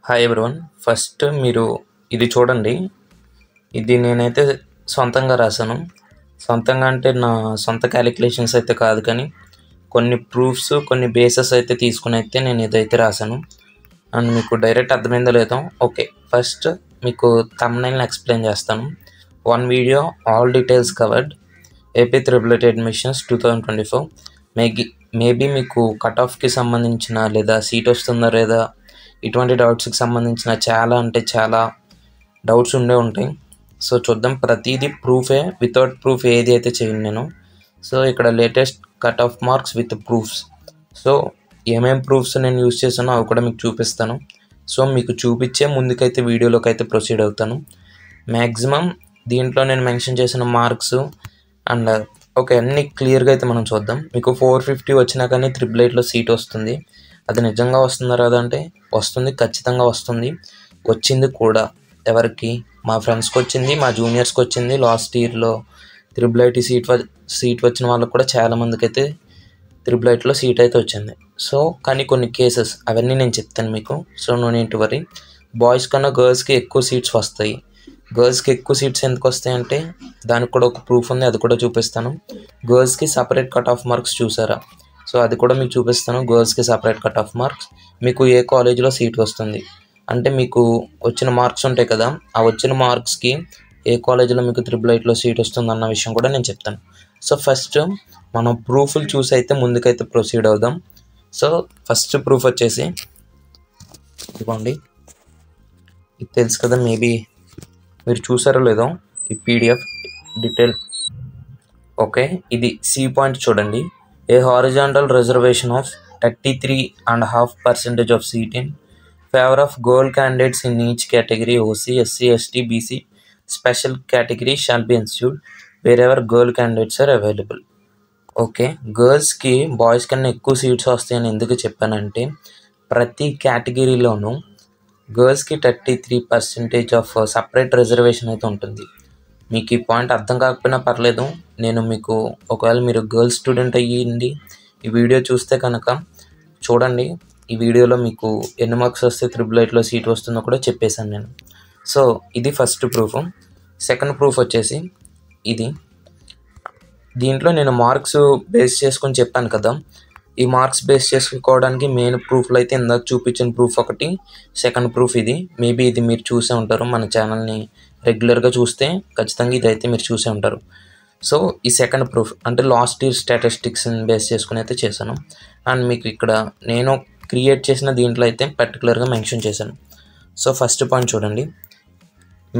Hi everyone. First మీరు ఇది చూడండి. ఇది నేనైతే సొంతంగా రాశాను. సొంతంగా అంటే నా సొంత క్యాలిక్యులేషన్స్ అయితే కాదు, కానీ కొన్ని ప్రూఫ్స్, కొన్ని బేసెస్ అయితే తీసుకుని అయితే నేను ఇదైతే రాశాను. అండ్ మీకు డైరెక్ట్ అర్థమైందో లేదో. ఓకే, ఫస్ట్ మీకు థంబ్నెయిల్ని ఎక్స్ప్లెయిన్ చేస్తాను. One video, all details covered, AP triple admissions 2024. Maybe మీకు కట్ ఆఫ్కి సంబంధించిన లేదా సీట్ వస్తుందా లేదా ఇటువంటి డౌట్స్కి సంబంధించిన చాలా డౌట్స్ ఉంటాయి. సో చూద్దాం. ప్రతిదీ ప్రూఫే, వితౌట్ ప్రూఫ్ ఏది అయితే చేయను నేను. సో ఇక్కడ latest cut off marks with proofs. So ఏమేం ప్రూఫ్స్ నేను యూజ్ చేశానో అవి కూడా మీకు చూపిస్తాను. సో మీకు చూపించే ముందుకైతే వీడియోలోకి అయితే ప్రొసీడ్ అవుతాను. మ్యాక్సిమం దీంట్లో నేను మెన్షన్ చేసిన మార్క్స్ అండ్ ఓకే అన్నీ క్లియర్గా అయితే మనం చూద్దాం. మీకు 450 వచ్చినా కానీ 888లో సీట్ వస్తుంది. అది నిజంగా వస్తుందా రాదా అంటే వస్తుంది, ఖచ్చితంగా వస్తుంది. వచ్చింది కూడా. ఎవరికి? మా ఫ్రెండ్స్కి వచ్చింది, మా జూనియర్స్కి వచ్చింది. లాస్ట్ ఇయర్లో 888 సీట్ వచ్చిన వాళ్ళకి కూడా చాలామందికి అయితే 888లో సీట్ అయితే వచ్చింది. సో కానీ కొన్ని కేసెస్ అవన్నీ నేను చెప్తాను మీకు. So no need to worry. Boys కన్నా గర్ల్స్కి ఎక్కువ సీట్స్ వస్తాయి. గర్ల్స్కి ఎక్కువ సీట్స్ ఎందుకు వస్తాయంటే దానికి కూడా ఒక ప్రూఫ్ ఉంది, అది కూడా చూపిస్తాను. గర్ల్స్కి సపరేట్ కట్ ఆఫ్ మార్క్స్ చూసారా? సో అది కూడా మీకు చూపిస్తాను. గర్ల్స్కి సపరేట్ కట్ ఆఫ్ మార్క్స్, మీకు ఏ కాలేజీలో సీట్ వస్తుంది అంటే మీకు వచ్చిన మార్క్స్ ఉంటాయి కదా, ఆ వచ్చిన మార్క్స్కి ఏ కాలేజీలో మీకు 888లో సీట్ వస్తుంది అన్న విషయం కూడా నేను చెప్తాను. సో ఫస్ట్ మనం ప్రూఫ్లు చూసి అయితే ముందుకైతే ప్రొసీడ్ అవుదాం. సో ఫస్ట్ ప్రూఫ్ వచ్చేసి ఇదిగోండి. ఇది తెలుసు కదా, మేబీ మీరు చూసారో లేదో ఈ పీడిఎఫ్ డీటెయిల్. ఓకే, ఇది సి పాయింట్ చూడండి. A horizontal reservation of 33.5% of seat in favor of girl candidates in each category OC, SC, ST, BC special category shall be ensured wherever girl candidates are available. Okay, గర్ల్స్కి boys కన్నా ఎక్కువ seats వస్తాయని ఎందుకు చెప్పానంటే ప్రతి కేటగిరీలోనూ గర్ల్స్కి 33% of separate reservation అయితే ఉంటుంది. మీకు ఈ పాయింట్ అర్థం కాకపోయినా పర్లేదు, నేను మీకు ఒకవేళ మీరు గర్ల్స్ స్టూడెంట్ అయ్యింది ఈ వీడియో చూస్తే కనుక చూడండి. ఈ వీడియోలో మీకు ఎన్ని మార్క్స్ వస్తే 888లో సీట్ వస్తుందో కూడా చెప్పేశాను నేను. సో ఇది ఫస్ట్ ప్రూఫ్. సెకండ్ ప్రూఫ్ వచ్చేసి ఇది. దీంట్లో నేను మార్క్స్ బేస్ చేసుకొని చెప్పాను కదా, ఈ మార్క్స్ బేస్ చేసుకోవడానికి మెయిన్ ప్రూఫ్లు అయితే ఇందాక చూపించిన ప్రూఫ్ ఒకటి, సెకండ్ ప్రూఫ్ ఇది. మేబీ ఇది మీరు చూసే ఉంటారు, మన ఛానల్ని రెగ్యులర్గా చూస్తే ఖచ్చితంగా ఇదైతే మీరు చూసే ఉంటారు. సో ఈ సెకండ్ ప్రూఫ్ అంటే లాస్ట్ ఇయర్ స్టాటిస్టిక్స్ని బేస్ చేసుకుని అయితే చేశాను. అండ్ మీకు ఇక్కడ నేను క్రియేట్ చేసిన దీంట్లో అయితే పర్టికులర్గా మెన్షన్ చేశాను. సో ఫస్ట్ పాయింట్ చూడండి.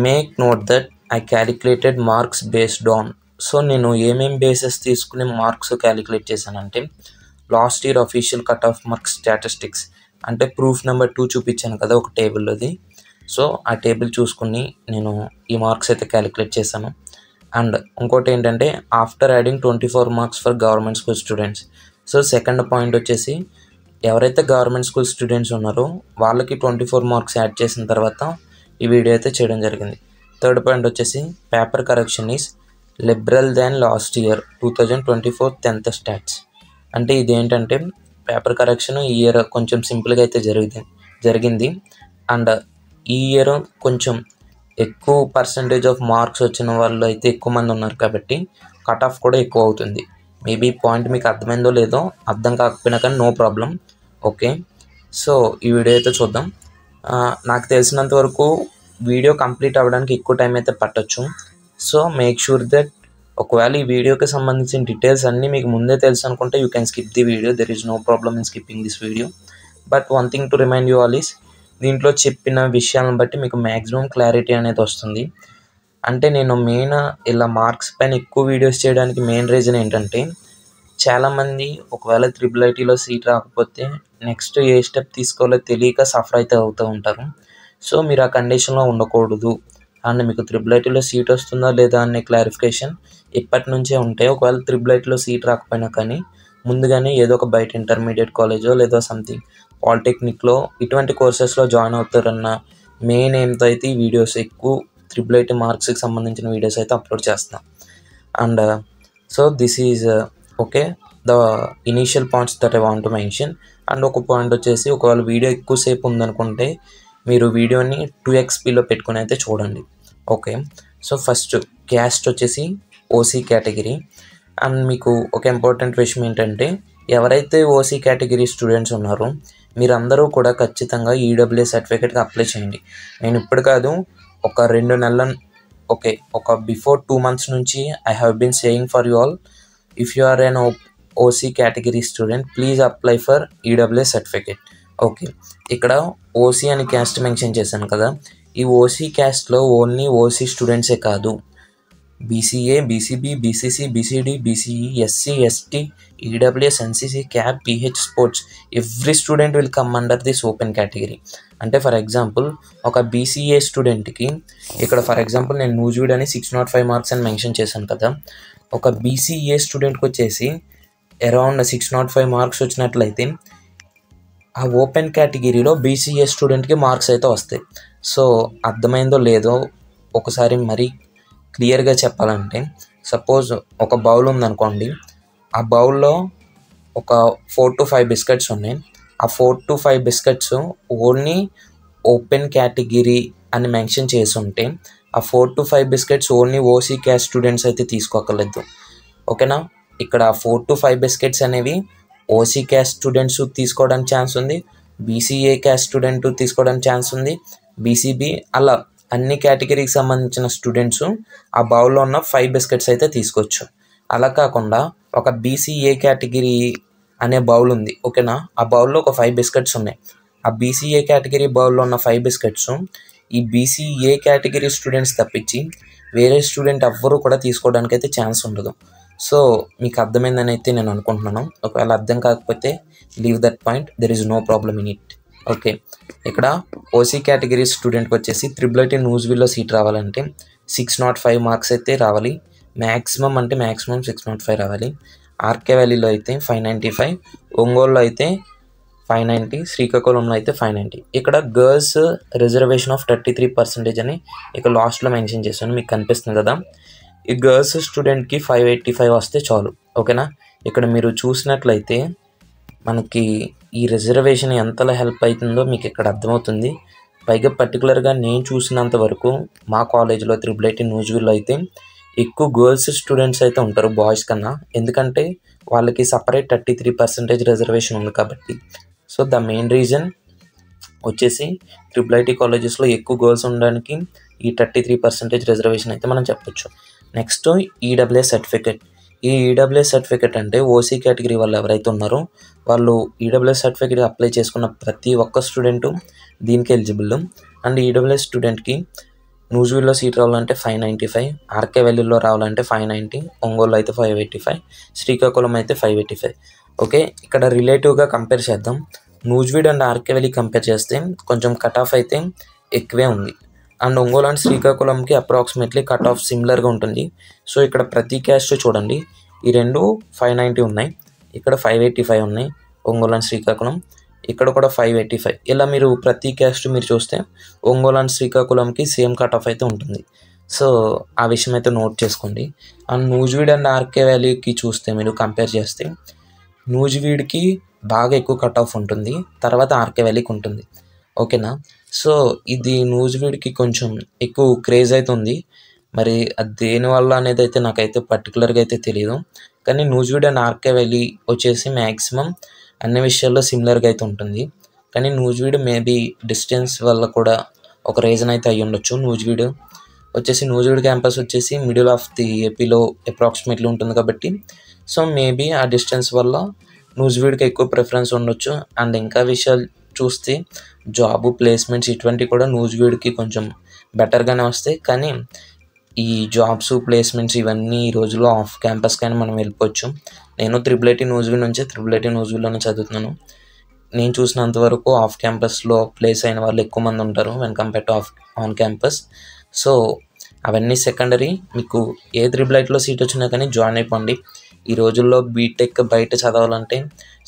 Make note that I calculated marks based on. So నేను ఏమేం బేసెస్ తీసుకుని మార్క్స్ క్యాలిక్యులేట్ చేశానంటే last year official cut off marks statistics అంటే ప్రూఫ్ నెంబర్ 2 చూపించాను కదా ఒక టేబుల్లోది. సో ఆ టేబుల్ చూసుకుని నేను ఈ మార్క్స్ అయితే క్యాలిక్యులేట్ చేశాను. అండ్ ఇంకోటి ఏంటంటే after adding 24 marks for government school students. So second point వచ్చేసి ఎవరైతే గవర్నమెంట్ స్కూల్ స్టూడెంట్స్ ఉన్నారో వాళ్ళకి 24 మార్క్స్ యాడ్ చేసిన తర్వాత ఈ వీడియో అయితే చేయడం జరిగింది. థర్డ్ పాయింట్ వచ్చేసి paper correction is liberal than last year 2024 10th stats. అంటే ఇదేంటంటే పేపర్ కరెక్షన్ ఈ ఇయర్ కొంచెం సింపుల్గా అయితే జరిగింది. అండ్ ఈ ఇయర్ కొంచెం ఎక్కువ పర్సంటేజ్ ఆఫ్ మార్క్స్ వచ్చిన వాళ్ళు అయితే ఎక్కువ మంది ఉన్నారు కాబట్టి కట్ ఆఫ్ కూడా ఎక్కువ అవుతుంది. మేబీ పాయింట్ మీకు అర్థమైందో లేదో, అర్థం కాకపోయినా కానీ నో ప్రాబ్లం. ఓకే, సో ఈ వీడియో అయితే చూద్దాం. నాకు తెలిసినంత వరకు వీడియో కంప్లీట్ అవ్వడానికి ఎక్కువ టైం అయితే పట్టొచ్చు. సో మేక్ షూర్ దట్ ఒకవేళ ఈ వీడియోకి సంబంధించిన డీటెయిల్స్ అన్నీ మీకు ముందే తెలుసు అనుకుంటే you can skip the video. There is no problem in skipping this video. But one thing to remind you all is దీంట్లో చెప్పిన విషయాలను బట్టి మీకు మ్యాక్సిమం క్లారిటీ అనేది వస్తుంది. అంటే నేను మెయిన్ ఇలా మార్క్స్ పైన ఎక్కువ వీడియోస్ చేయడానికి మెయిన్ రీజన్ ఏంటంటే చాలామంది ఒకవేళ 888లో సీట్ రాకపోతే నెక్స్ట్ ఏ స్టెప్ తీసుకోవాలో తెలియక సఫర్ అయితే అవుతూ ఉంటారు. సో మీరు ఆ కండిషన్లో ఉండకూడదు. అండ్ మీకు 888లో సీట్ వస్తుందా లేదా అనే క్లారిఫికేషన్ ఇప్పటి నుంచే ఉంటాయి. ఒకవేళ 888లో సీట్ రాకపోయినా కానీ ముందుగానే ఏదో ఒక బయట ఇంటర్మీడియట్ కాలేజో లేదా సంథింగ్ పాలిటెక్నిక్లో ఇటువంటి కోర్సెస్లో జాయిన్ అవుతారన్న మెయిన్ ఎయిమ్తో అయితే ఈ వీడియోస్ ఎక్కువ 888 మార్క్స్కి సంబంధించిన వీడియోస్ అయితే అప్లోడ్ చేస్తాను. And so this is okay the initial points that I want to mention. And ఒక పాయింట్ వచ్చేసి ఒకవేళ వీడియో ఎక్కువసేపు ఉందనుకుంటే మీరు వీడియోని 2xpలో పెట్టుకుని అయితే చూడండి. ఓకే. సో ఫస్ట్ క్యాస్ట్ వచ్చేసి ఓసీ కేటగిరీ. అండ్ మీకు ఒక ఇంపార్టెంట్ విషయం ఏంటంటే, ఎవరైతే ఓసీ కేటగిరీ స్టూడెంట్స్ ఉన్నారో మీరందరూ కూడా ఖచ్చితంగా ఈడబ్ల్యూఎస్ సర్టిఫికేట్కి అప్లై చేయండి. నేను ఇప్పుడు కాదు, ఒక 2 నెలల ఓకే, ఒక బిఫోర్ 2 months నుంచి I have been saying for you all, if you are an OC category student please apply for EWS certificate. Okay, ఇక్కడ ఓసీ అని క్యాస్ట్ మెన్షన్ చేశాను కదా, ఈ ఓసీ క్యాస్ట్లో ఓన్లీ ఓసీ స్టూడెంట్సే కాదు, BCA, BCB, BCC, BCD, BCE, SC, ST, EWS, NCC, CAP, PH, sports, every student will come under this open category. అంటే for example ఒక బీసీఏ స్టూడెంట్కి ఇక్కడ ఫర్ ఎగ్జాంపుల్ నేను నూజివీడ్ అని 605 మార్క్స్ అని మెన్షన్ చేశాను కదా, ఒక బీసీఏ స్టూడెంట్కి వచ్చేసి అరౌండ్ 605 మార్క్స్ వచ్చినట్లయితే ఆ ఓపెన్ కేటగిరీలో బీసీఏ స్టూడెంట్కి మార్క్స్ అయితే వస్తాయి. సో అర్థమైందో లేదో ఒకసారి మరీ క్లియర్గా చెప్పాలంటే, సపోజ్ ఒక బౌల్ ఉందనుకోండి, ఆ బౌల్లో ఒక 4 to 5 బిస్కెట్స్ ఉన్నాయి. ఆ 4 to 5 biscuits only open category అని మెన్షన్ చేసి ఉంటే ఆ 4 to 5 biscuits only OC caste students అయితే తీసుకోకర్లేదు. ఓకేనా, ఇక్కడ 4 to 5 బిస్కెట్స్ అనేవి ఓసీ క్యాస్ట్ స్టూడెంట్స్ తీసుకోవడానికి ఛాన్స్ ఉంది, బీసీఏ క్యాస్ట్ స్టూడెంట్ తీసుకోవడానికి ఛాన్స్ ఉంది, బీసీబీ, అలా అన్ని కేటగిరీకి సంబంధించిన స్టూడెంట్స్ ఆ బౌల్లో ఉన్న 5 బిస్కెట్స్ అయితే తీసుకోవచ్చు. అలా కాకుండా ఒక బీసీఏ కేటగిరీ అనే బౌల్ ఉంది. ఓకేనా, ఆ బౌల్లో ఒక 5 బిస్కెట్స్ ఉన్నాయి. ఆ బీసీఏ కేటగిరీ బౌల్లో ఉన్న 5 బిస్కెట్స్ ఈ బీసీఏ కేటగిరీ స్టూడెంట్స్ తప్పించి వేరే స్టూడెంట్ ఎవ్వరూ కూడా తీసుకోవడానికి అయితే ఛాన్స్ ఉండదు. సో మీకు అర్థమైందని అయితే నేను అనుకుంటున్నాను. ఒకవేళ అర్థం కాకపోతే leave that point, there is no problem in it. Okay, ఇక్కడ ఓసీ కేటగిరీ స్టూడెంట్కి వచ్చేసి IIIT నూజివీడ్లో సీట్ రావాలంటే 605 మార్క్స్ అయితే రావాలి. మ్యాక్సిమం అంటే మ్యాక్సిమం 605 రావాలి. ఆర్కే వ్యాలీలో అయితే 595, ఒంగోలులో అయితే 590, శ్రీకాకుళంలో అయితే 590. ఇక్కడ గర్ల్స్ రిజర్వేషన్ ఆఫ్ 33% అని ఇక్కడ లాస్ట్లో మెన్షన్ చేశాను, మీకు కనిపిస్తుంది కదా. ఈ గర్ల్స్ స్టూడెంట్కి 585 వస్తే చాలు. ఓకేనా, ఇక్కడ మీరు చూసినట్లయితే మనకి ఈ రిజర్వేషన్ ఎంతలా హెల్ప్ అవుతుందో మీకు ఇక్కడ అర్థమవుతుంది. పైగా పర్టికులర్గా నేను చూసినంత వరకు మా కాలేజ్లో IIIT నూజివీడ్లో అయితే ఎక్కువ గర్ల్స్ స్టూడెంట్స్ అయితే ఉంటారు బాయ్స్ కన్నా, ఎందుకంటే వాళ్ళకి సపరేట్ 33% రిజర్వేషన్ ఉంది కాబట్టి. సో ద మెయిన్ రీజన్ వచ్చేసి IIIT కాలేజెస్లో ఎక్కువ గర్ల్స్ ఉండడానికి ఈ 33% రిజర్వేషన్ అయితే మనం చెప్పొచ్చు. Next EWS certificate. ఈ ఈడబ్ల్యూఎస్ సర్టిఫికేట్ అంటే ఓసీ కేటగిరీ వాళ్ళు ఎవరైతే ఉన్నారో వాళ్ళు ఈడబ్ల్యూఎస్ సర్టిఫికేట్ అప్లై చేసుకున్న ప్రతి ఒక్క స్టూడెంటు దీనికి ఎలిజిబుల్. అండ్ ఈడబ్ల్యూఎస్ స్టూడెంట్కి నూజివీడ్లో సీట్ రావాలంటే 595, ఆర్కే వ్యాలీలో రావాలంటే 590, ఒంగోలు అయితే 585, శ్రీకాకుళం అయితే 585. ఓకే, ఇక్కడ రిలేటివ్గా కంపేర్ చేద్దాం. నూజివీడ్ అండ్ ఆర్కే వ్యాలీ కంపేర్ చేస్తే కొంచెం కట్ ఆఫ్ అయితే ఎక్కువే ఉంది. అండ్ ఒంగోలు అండ్ శ్రీకాకుళంకి అప్రాక్సిమేట్లీ కట్ ఆఫ్ సిమిలర్గా ఉంటుంది. సో ఇక్కడ ప్రతి క్యాస్ట్ చూడండి, ఈ రెండు 590 ఉన్నాయి, ఇక్కడ 585 ఉన్నాయి, ఒంగోలు అండ్ శ్రీకాకుళం, ఇక్కడ కూడా 585. ఇలా మీరు ప్రతి క్యాస్ట్ మీరు చూస్తే ఒంగోలు అండ్ శ్రీకాకుళంకి సేమ్ కట్ ఆఫ్ అయితే ఉంటుంది. సో ఆ విషయం అయితే నోట్ చేసుకోండి. అండ్ నూజివీడ్ అండ్ ఆర్కే వ్యాలీకి చూస్తే మీరు కంపేర్ చేస్తే నూజివీడ్కి బాగా ఎక్కువ కట్ ఆఫ్ ఉంటుంది, తర్వాత ఆర్కే వ్యాలీకి ఉంటుంది. ఓకేనా, సో ఇది నూజివీడ్కి కొంచెం ఎక్కువ క్రేజ్ అయితే ఉంది. మరి అది దేనివల్ల అనేది అయితే నాకైతే పర్టికులర్గా అయితే తెలియదు. కానీ నూజివీడ్ అండ్ ఆర్కే వ్యాలీ వచ్చేసి మ్యాక్సిమం అన్ని విషయాల్లో సిమిలర్గా అయితే ఉంటుంది. కానీ నూజివీడ్ మేబీ డిస్టెన్స్ వల్ల కూడా ఒక రీజన్ అయితే అయ్యి ఉండొచ్చు. నూజివీడ్ క్యాంపస్ వచ్చేసి మిడిల్ ఆఫ్ ది ఏపీలో అప్రాక్సిమేట్లీ ఉంటుంది కాబట్టి సో మేబీ ఆ డిస్టెన్స్ వల్ల నూజివీడ్కి ఎక్కువ ప్రిఫరెన్స్ ఉండొచ్చు. అండ్ ఇంకా విషయాలు చూస్తే జాబ్ ప్లేస్మెంట్స్ ఇటువంటివి కూడా నూజివీడ్కి కొంచెం బెటర్గానే వస్తాయి. కానీ ఈ జాబ్స్ ప్లేస్మెంట్స్ ఇవన్నీ ఈ రోజుల్లో ఆఫ్ క్యాంపస్ కానీ మనం వెళ్ళిపోవచ్చు. నేను IIIT నూజివీడ్ నుంచి IIIT నూజివీడ్లోనే చదువుతున్నాను. నేను చూసినంతవరకు ఆఫ్ క్యాంపస్లో ప్లేస్ అయిన వాళ్ళు ఎక్కువ మంది ఉంటారు when compare to on campus. So అవన్నీ సెకండరీ. మీకు ఏ IIITలో సీట్ వచ్చినా కానీ జాయిన్ అయిపోండి. ఈ రోజుల్లో బీటెక్ బయట చదవాలంటే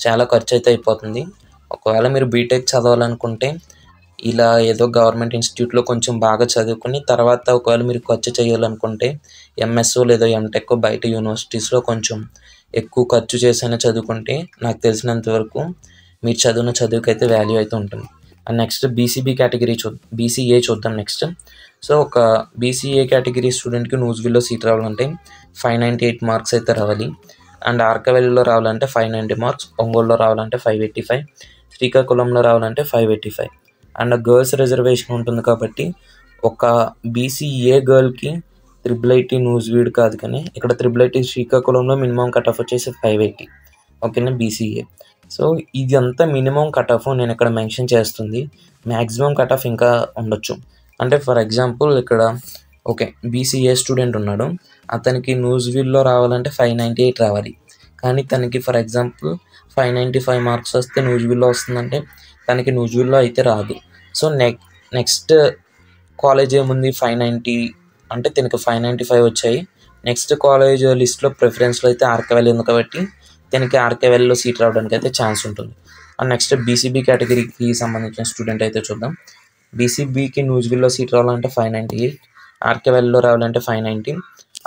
చాలా ఖర్చు అయితే అయిపోతుంది. ఒకవేళ మీరు బీటెక్ చదవాలనుకుంటే ఇలా ఏదో గవర్నమెంట్ ఇన్స్టిట్యూట్లో కొంచెం బాగా చదువుకుని తర్వాత ఒకవేళ మీరు ఖర్చు చేయాలనుకుంటే ఎంఎస్ఓ లేదా ఎంటెక్ బయట యూనివర్సిటీస్లో కొంచెం ఎక్కువ ఖర్చు చేసైనా చదువుకుంటే నాకు తెలిసినంత వరకు మీరు చదివిన చదువుకైతే వాల్యూ అయితే ఉంటుంది. అండ్ నెక్స్ట్ బీసీఏ చూద్దాం నెక్స్ట్. సో ఒక బీసీఏ కేటగిరీ స్టూడెంట్కి నూజివీడ్లో సీట్ రావాలంటే 598 మార్క్స్ అయితే రావాలి. అండ్ ఆర్కవెల్లిలో రావాలంటే 590 మార్క్స్, ఒంగోలులో రావాలంటే 585, శ్రీకాకుళంలో రావాలంటే 585. అండ్ గర్ల్స్ రిజర్వేషన్ ఉంటుంది కాబట్టి ఒక బీసీఏ గర్ల్కి IIIT నూజివీడ్ కాదు, కానీ ఇక్కడ IIIT శ్రీకాకుళంలో మినిమం కట్ ఆఫ్ వచ్చేసి 580. ఓకేనా, బీసీఏ. సో ఇది అంతా మినిమం కట్ ఆఫ్ నేను ఇక్కడ మెన్షన్ చేస్తుంది. మ్యాక్సిమం కట్ ఆఫ్ ఇంకా ఉండొచ్చు. అంటే ఫర్ ఎగ్జాంపుల్ ఇక్కడ ఓకే బీసీఏ స్టూడెంట్ ఉన్నాడు, అతనికి నూజివీడ్లో రావాలంటే 598 రావాలి. కానీ తనకి ఫర్ ఎగ్జాంపుల్ 595 మార్క్స్ వస్తే నూజివీడ్లో వస్తుందంటే తనకి నూజివీడ్లో అయితే రాదు. సో నెక్స్ట్ కాలేజ్ ఏముంది, 590 అంటే తనకి 595 వచ్చాయి. నెక్స్ట్ కాలేజ్ లిస్ట్లో ప్రిఫరెన్స్లో అయితే ఆర్కేవెల్ ఉంది కాబట్టి తనకి ఆర్కేవెల్లో సీట్ రావడానికి అయితే ఛాన్స్ ఉంటుంది. అండ్ నెక్స్ట్ బీసీబీ కేటగిరీకి సంబంధించిన స్టూడెంట్ అయితే చూద్దాం. బీసీబీకి నూజివీడ్లో సీట్ రావాలంటే 598, ఆర్కేవెల్లో రావాలంటే 590,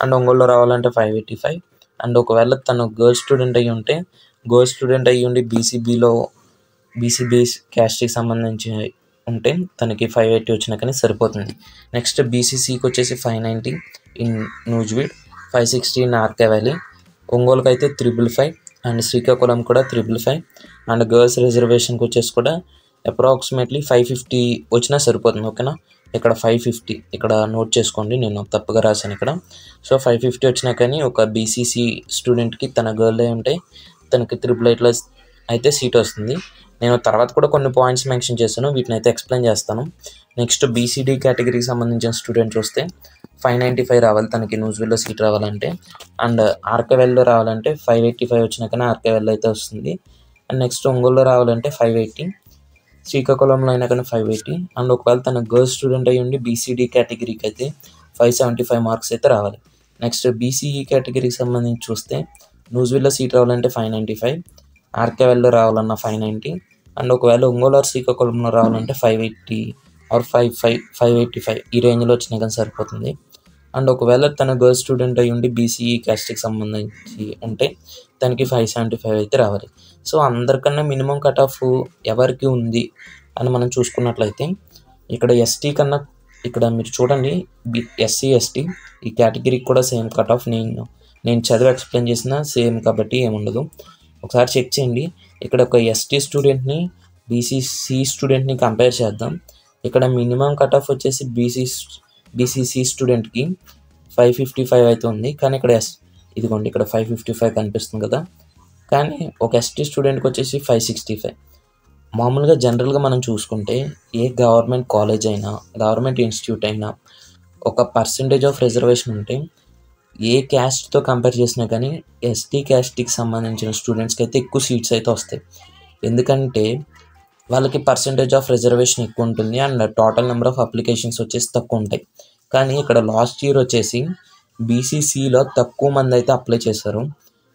అండ్ ఒంగోలులో రావాలంటే 585. అండ్ ఒకవేళ తను గర్ల్స్ స్టూడెంట్ అయ్యి ఉండి బీసీబీ క్యాస్ట్కి సంబంధించి ఉంటే తనకి 580 వచ్చినా కానీ సరిపోతుంది. నెక్స్ట్ బీసీసీకి వచ్చేసి 590 ఇన్ నూజివీడ్, 560 ఇన్ ఆర్కేవెల్, ఒంగోలుకి అయితే 555, అండ్ శ్రీకాకుళం కూడా 555. అండ్ గర్ల్స్ రిజర్వేషన్కి వచ్చేసి కూడా అప్రాక్సిమేట్లీ 550 వచ్చినా సరిపోతుంది. ఓకేనా, ఇక్కడ 550 ఇక్కడ నోట్ చేసుకోండి, నేను తప్పుగా రాశాను ఇక్కడ. సో 550 వచ్చినా కానీ ఒక బీసీసీ స్టూడెంట్కి తన గర్ల్ అయి ఉంటే తనకి IIITలో అయితే సీట్ వస్తుంది. నేను తర్వాత కూడా కొన్ని పాయింట్స్ మెన్షన్ చేస్తాను, వీటిని అయితే ఎక్స్ప్లెయిన్ చేస్తాను. నెక్స్ట్ బీసీడీ కేటగిరీకి సంబంధించిన స్టూడెంట్ చూస్తే 595 రావాలి తనకి నూజివీడ్లో సీట్ రావాలంటే. అండ్ ఆర్కేవెల్లో రావాలంటే 585 వచ్చినా కానీ ఆర్కేవెల్లో అయితే వస్తుంది. అండ్ నెక్స్ట్ ఒంగోలులో రావాలంటే 580, శ్రీకాకుళంలో అయినా కానీ 580. అండ్ ఒకవేళ తన గర్ల్స్ స్టూడెంట్ అయ్యి ఉండి బీసీడీ కేటగిరీకి అయితే 575 మార్క్స్ అయితే రావాలి. నెక్స్ట్ బీసీఈ కేటగిరీకి సంబంధించి చూస్తే నూజివీడ్లో సీట్ రావాలంటే 595, ఆర్కేవెల్లో రావాలన్న 590, అండ్ ఒకవేళ ఒంగోలు శ్రీకాకుళంలో రావాలంటే 580 ఆర్ 585 ఈ రేంజ్లో వచ్చినా కానీ సరిపోతుంది. అండ్ ఒకవేళ తన గర్ల్స్ స్టూడెంట్ అయ్యి ఉండి బీసీఈ క్యాస్ట్కి సంబంధించి ఉంటే తనకి 575 అయితే రావాలి. సో అందరికన్నా మినిమం కట్ ఆఫ్ ఎవరికి ఉంది అని మనం చూసుకున్నట్లయితే ఇక్కడ ఎస్టీ కన్నా ఇక్కడ మీరు చూడండి ఎస్సీ ఎస్టీ ఈ కేటగిరీకి కూడా సేమ్ కట్ ఆఫ్ నేను చదివి ఎక్స్ప్లెయిన్ చేసిన సేమ్ కాబట్టి ఏముండదు. ఒకసారి చెక్ చేయండి. ఇక్కడ ఒక ఎస్టీ స్టూడెంట్ని బీసీసీ స్టూడెంట్ని కంపేర్ చేద్దాం. ఇక్కడ మినిమం కట్ ఆఫ్ వచ్చేసి బీసీసీ స్టూడెంట్కి 555 అయితే ఉంది, కానీ ఇక్కడ ఇదిగోండి ఇక్కడ 555 కనిపిస్తుంది కదా, కానీ ఒక ఎస్టీ స్టూడెంట్కి వచ్చేసి 565. మామూలుగా జనరల్గా మనం చూసుకుంటే ఏ గవర్నమెంట్ కాలేజ్ అయినా గవర్నమెంట్ ఇన్స్టిట్యూట్ అయినా ఒక పర్సంటేజ్ ఆఫ్ రిజర్వేషన్ ఉంటే ఏ క్యాస్ట్తో కంపేర్ చేసినా కానీ ఎస్టీ క్యాస్ట్కి సంబంధించిన స్టూడెంట్స్కి అయితే ఎక్కువ సీట్స్ అయితే వస్తాయి. ఎందుకంటే వాళ్ళకి పర్సంటేజ్ ఆఫ్ రిజర్వేషన్ ఎక్కువ ఉంటుంది and total number of applications వచ్చేసి తక్కువ ఉంటాయి. కానీ ఇక్కడ లాస్ట్ ఇయర్ వచ్చేసి బీసీసీలో తక్కువ మంది అయితే అప్లై చేశారు,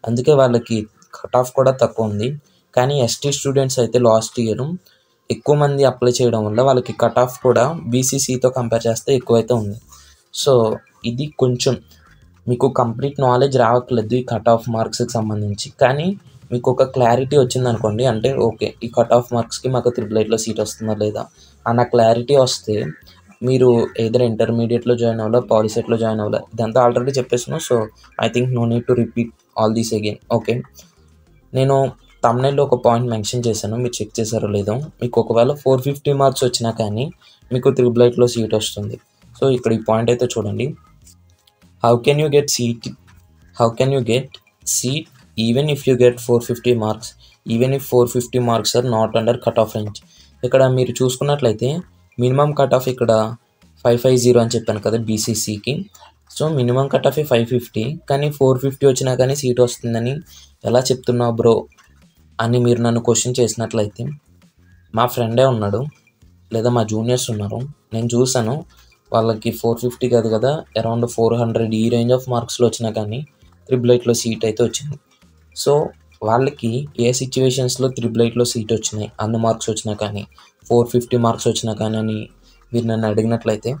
అందుకే వాళ్ళకి కట్ ఆఫ్ కూడా తక్కువ ఉంది. కానీ ఎస్టీ స్టూడెంట్స్ అయితే లాస్ట్ ఇయర్ ఎక్కువ మంది అప్లై చేయడం వల్ల వాళ్ళకి కట్ ఆఫ్ కూడా బీసీసీతో కంపేర్ చేస్తే ఎక్కువైతే ఉంది. సో ఇది కొంచెం మీకు కంప్లీట్ నాలెడ్జ్ రావట్లేదు ఈ కట్ ఆఫ్ మార్క్స్కి సంబంధించి, కానీ మీకు ఒక క్లారిటీ వచ్చింది అనుకోండి, అంటే ఓకే ఈ కట్ ఆఫ్ మార్క్స్కి మాకు IIITలో సీట్ వస్తుందా లేదా అన్న క్లారిటీ వస్తే మీరు ఏదైనా ఇంటర్మీడియట్లో జాయిన్ అవ్వాలా పాలిసెట్లో జాయిన్ అవ్వాలా ఇదంతా ఆల్రెడీ చెప్పేస్తున్నాను. So I think no need to repeat all these again. Okay, నేను తమ్నైల్లో ఒక పాయింట్ మెన్షన్ చేశాను, మీరు చెక్ చేశారో లేదో. మీకు ఒకవేళ 450 మార్క్స్ వచ్చినా కానీ మీకు IIITలో సీట్ వస్తుంది. సో ఇక్కడ ఈ పాయింట్ అయితే చూడండి. How can you get seat even if you get 450 marks, even if 450 marks are not under cut off range? ఇక్కడ మీరు చూసుకున్నట్లయితే మినిమం కట్ ఆఫ్ ఇక్కడ 550 అని చెప్పాను కదా బీసీసీకి. సో మినిమం కట్ ఆఫ్ 550, కానీ 450 వచ్చినా కానీ సీట్ వస్తుందని ఎలా చెప్తున్నావు బ్రో అని మీరు నన్ను క్వశ్చన్ చేసినట్లయితే, మా ఫ్రెండే ఉన్నాడు లేదా మా జూనియర్స్ ఉన్నారు, నేను చూశాను వాళ్ళకి 450 కాదు కదా అరౌండ్ 400 ఈ రేంజ్ ఆఫ్ మార్క్స్లో వచ్చినా కానీ IIITలో సీట్ అయితే వచ్చింది. సో వాళ్ళకి ఏ సిచ్యువేషన్స్లో IIITలో సీట్ వచ్చినాయి అన్ని మార్క్స్ వచ్చినా కానీ 450 మార్క్స్ వచ్చినా కానీ అని మీరు నన్ను అడిగినట్లయితే,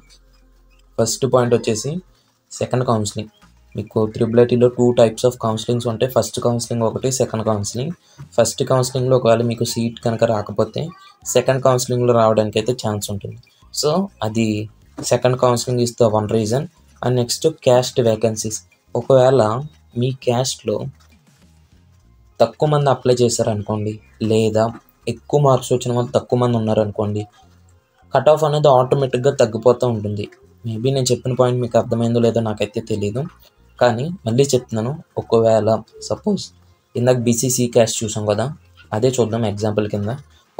ఫస్ట్ పాయింట్ వచ్చేసి సెకండ్ కౌన్సిలింగ్. మీకు త్రిబుల్ ఐటీలో 2 టైప్స్ ఆఫ్ కౌన్సిలింగ్స్ ఉంటాయి. ఫస్ట్ కౌన్సిలింగ్ ఒకటి, సెకండ్ కౌన్సిలింగ్. ఫస్ట్ కౌన్సిలింగ్లో ఒకవేళ మీకు సీట్ కనుక రాకపోతే సెకండ్ కౌన్సిలింగ్లో రావడానికి అయితే ఛాన్స్ ఉంటుంది. సో అది second counselling is the one reason. And next caste vacancies. ఒకవేళ మీ క్యాస్ట్లో తక్కువ మంది అప్లై చేశారనుకోండి, లేదా ఎక్కువ మార్క్స్ వచ్చిన వాళ్ళు తక్కువ మంది ఉన్నారనుకోండి, కట్ ఆఫ్ అనేది ఆటోమేటిక్గా తగ్గిపోతూ ఉంటుంది. మేబీ నేను చెప్పిన పాయింట్ మీకు అర్థమైందో లేదో నాకైతే తెలీదు, కానీ మళ్ళీ చెప్తున్నాను. ఒకవేళ సపోజ్ ఇందాక బీసీసీ క్యాస్ట్ చూసాం కదా, అదే చూద్దాం ఎగ్జాంపుల్ కింద.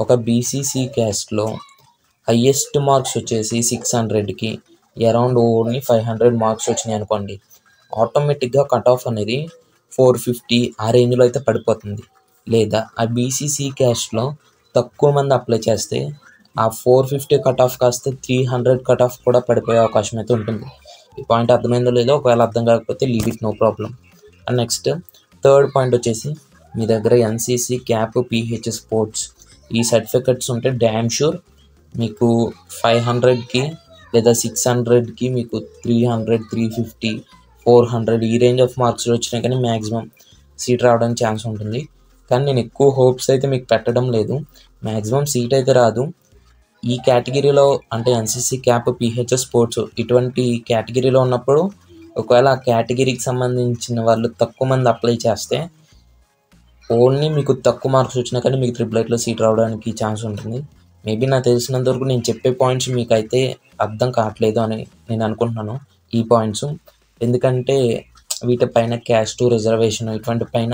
ఒక బీసీసీ క్యాస్ట్లో హయ్యెస్ట్ మార్క్స్ వచ్చేసి 600కి అరౌండ్ ఓన్లీ 500 మార్క్స్ వచ్చినాయి అనుకోండి, ఆటోమేటిక్గా కట్ ఆఫ్ అనేది 450 ఆ రేంజ్లో అయితే పడిపోతుంది. లేదా ఆ బీసీసీ క్యాస్ట్లో తక్కువ మంది అప్లై చేస్తే ఆ 450 కట్ ఆఫ్ కాస్త 300 కట్ ఆఫ్ కూడా పడిపోయే అవకాశం అయితే ఉంటుంది. ఈ పాయింట్ అర్థమైందో లేదో, ఒకవేళ అర్థం కాకపోతే leave it, no problem. And next third point వచ్చేసి మీ దగ్గర ఎన్సీసీ, క్యాప్, పీహెచ్ స్పోర్ట్స్ ఈ సర్టిఫికెట్స్ ఉంటే డ్యామ్ షూర్ మీకు 500కి లేదా 600కి మీకు 300, 350, 400 ఈ రేంజ్ ఆఫ్ మార్క్స్ వచ్చినాయి కానీ మ్యాక్సిమం సీట్ రావడానికి ఛాన్స్ ఉంటుంది. కానీ నేను ఎక్కువ హోప్స్ అయితే మీకు పెట్టడం లేదు. మ్యాక్సిమం సీట్ అయితే రాదు. ఈ కేటగిరీలో అంటే ఎన్సీసీ, క్యాప్, పీహెచ్ స్పోర్ట్స్ ఇటువంటి కేటగిరీలో ఉన్నప్పుడు ఒకవేళ ఆ కేటగిరీకి సంబంధించిన వాళ్ళు తక్కువ మంది అప్లై చేస్తే ఓన్లీ మీకు తక్కువ మార్క్స్ వచ్చినా కానీ మీకు త్రిబుల్ ఐటీలో సీట్ రావడానికి ఛాన్స్ ఉంటుంది. మేబీ నాకు తెలిసినంత వరకు నేను చెప్పే పాయింట్స్ మీకు అయితే అర్థం కావట్లేదు అని నేను అనుకుంటున్నాను. ఈ పాయింట్స్ ఎందుకంటే వీటిపైన క్యాస్ట్, రిజర్వేషన్ ఇటువంటి పైన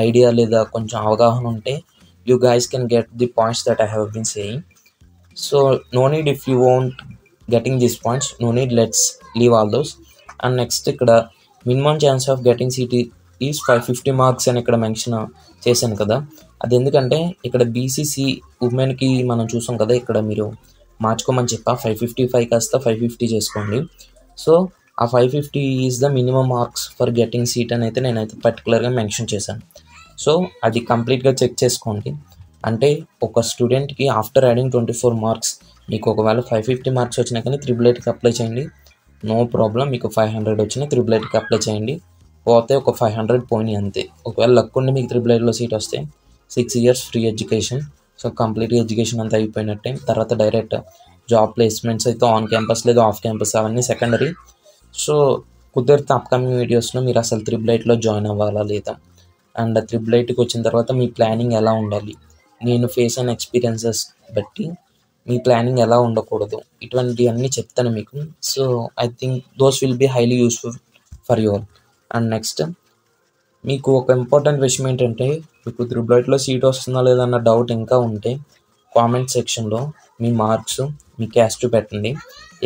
ఐడియా లేదా కొంచెం అవగాహన ఉంటే you guys can get the points that I have been saying. So no need, if you won't getting these points, no need, let's leave all those. And next ఇక్కడ minimum chance of getting seat is 550 marks అని ఇక్కడ mention చేశాను కదా, అది ఎందుకంటే ఇక్కడ BCC ఉమెన్కి మనం చూసాం కదా, ఇక్కడ మీరు మార్చుకోమని చెప్పా 555 కాస్త 550 చేసుకోండి. సో ఆ 550 is the minimum marks for getting seat అని అయితే నేనైతే పర్టికులర్గా మెన్షన్ చేశాను. సో అది కంప్లీట్గా చెక్ చేసుకోండి. అంటే ఒక స్టూడెంట్కి ఆఫ్టర్ యాడింగ్ 24 మార్క్స్ మీకు ఒకవేళ 550 మార్క్స్ వచ్చినా కానీ త్రిబుల్ ఐటీకి అప్లై చేయండి, నో ప్రాబ్లం. మీకు 500 వచ్చినా త్రిబుల్ ఐటీకి అప్లై చేయండి, పోతే ఒక 500 పోయినాయి అంతే. ఒకవేళ లక్ ఉండి మీకు త్రిబుల్ ఐటీలో సీట్ వస్తే 6 years ఫ్రీ ఎడ్యుకేషన్. సో కంప్లీట్గా ఎడ్యుకేషన్ అంతా అయిపోయినట్టే. తర్వాత డైరెక్ట్ జాబ్ ప్లేస్మెంట్స్ అయితే ఆన్ క్యాంపస్ లేదా ఆఫ్ క్యాంపస్ అవన్నీ సెకండరీ. సో కుదిరితే అప్కమింగ్ వీడియోస్లో మీరు అసలు త్రిబుల్ ఐటీలో జాయిన్ అవ్వాలా లేదా, అండ్ త్రిబుల్ ఐటీకి వచ్చిన తర్వాత మీ ప్లానింగ్ ఎలా ఉండాలి, నేను ఫేస్ అయిన ఎక్స్పీరియన్సెస్ బట్టి మీ ప్లానింగ్ ఎలా ఉండకూడదు, ఇటువంటివన్నీ చెప్తాను మీకు. So I think those will be highly useful for you all. And next మీకు ఒక ఇంపార్టెంట్ విషయం ఏంటంటే, మీకు త్రిబుల్ ఐటీలో సీట్ వస్తుందా లేదన్న డౌట్ ఇంకా ఉంటే కామెంట్ సెక్షన్లో మీ మార్క్స్, మీ క్యాస్ట్ పెట్టండి.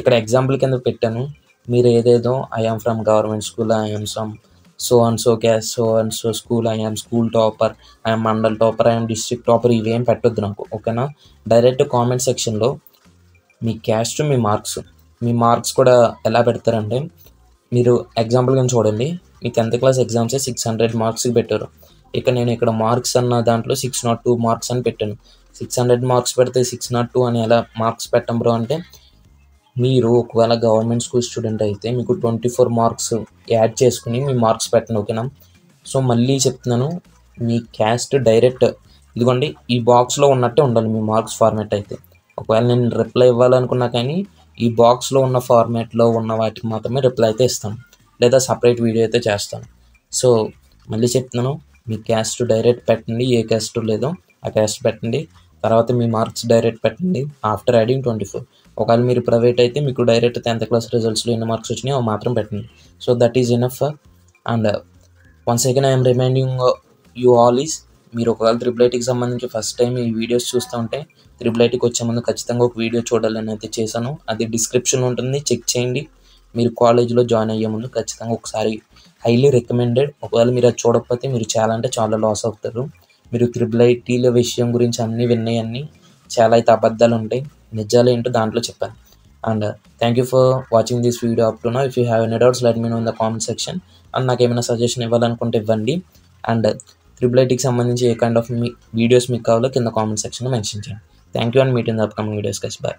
ఇక్కడ ఎగ్జాంపుల్ కింద పెట్టాను. మీరు ఏదేదో I am from government school, I am from so and so caste, so and so school, I am school topper, I am mandal topper, I am district topper, ఇవేం పెట్టొద్దు నాకు, ఓకేనా. డైరెక్ట్ కామెంట్ సెక్షన్లో మీ క్యాస్ట్, మీ marks కూడా ఎలా పెడతారంటే, మీరు example కింద చూడండి, మీ 10th క్లాస్ ఎగ్జామ్సే 600 మార్క్స్కి పెట్టారు. నేను ఇక్కడ మార్క్స్ అన్న దాంట్లో 602 మార్క్స్ అని పెట్టాను. 600 మార్క్స్ పెడితే 602 అని ఎలా మార్క్స్ పెట్టం బ్రో అంటే, మీరు ఒకవేళ గవర్నమెంట్ స్కూల్ స్టూడెంట్ అయితే మీకు 24 మార్క్స్ యాడ్ చేసుకుని మీ మార్క్స్ పెట్టండి, ఓకేనా. సో మళ్ళీ చెప్తున్నాను, మీ క్యాస్ట్ డైరెక్ట్ ఇదిగోండి ఈ బాక్స్లో ఉన్నట్టే ఉండాలి మీ మార్క్స్ ఫార్మాట్ అయితే. ఒకవేళ నేను రిప్లై ఇవ్వాలనుకున్నా కానీ ఈ బాక్స్లో ఉన్న ఫార్మాట్లో ఉన్న వాటికి మాత్రమే రిప్లై అయితే ఇస్తాను, లేదా సపరేట్ వీడియో అయితే చేస్తాను. సో మళ్ళీ చెప్తున్నాను, మీ క్యాస్ట్ డైరెక్ట్ పెట్టండి, ఏ క్యాస్ట్ లేదో ఆ క్యాస్ట్ పెట్టండి. తర్వాత మీ మార్క్స్ డైరెక్ట్ పెట్టండి ఆఫ్టర్ యాడింగ్ 24. ఒకవేళ మీరు ప్రైవేట్ అయితే మీకు డైరెక్ట్ 10th క్లాస్ రిజల్ట్స్లో ఎన్ని మార్క్స్ వచ్చినాయో అవి మాత్రం పెట్టండి. So that is enough. And once again I'm reminding you all is, మీరు ఒకవేళ త్రిబుల్ ఐటీకి సంబంధించి ఫస్ట్ టైం ఈ వీడియోస్ చూస్తూ ఉంటే త్రిబుల్ ఐటీకి వచ్చే ముందు ఖచ్చితంగా ఒక వీడియో చూడాలని అయితే చేశాను, అది డిస్క్రిప్షన్ ఉంటుంది, చెక్ చేయండి. మీరు కాలేజీలో జాయిన్ అయ్యే ముందు ఖచ్చితంగా ఒకసారి హైలీ రికమెండెడ్. ఒకవేళ మీరు అది చూడకపోతే మీరు చాలా అంటే చాలా లాస్ అవుతారు. మీరు త్రిబుల్ ఐటీల విషయం గురించి అన్నీ విన్నాయన్నీ చాలా అయితే అబద్ధాలు ఉంటాయి, నిజాలు ఏంటో దాంట్లో చెప్పాను. And thank you for watching this video up to now. If you have any doubts let me know in the comment section. And నాకు ఏమైనా సజెషన్ ఇవ్వాలనుకుంటే ఇవ్వండి. అండ్ త్రిబుల్ ఐటీకి సంబంధించి ఏ కైండ్ ఆఫ్ వీడియోస్ మీకు కావాలో కింద కామెంట్ సెక్షన్లో మెన్షన్ చేయండి. Thank you and meet in the upcoming videos guys. Bye.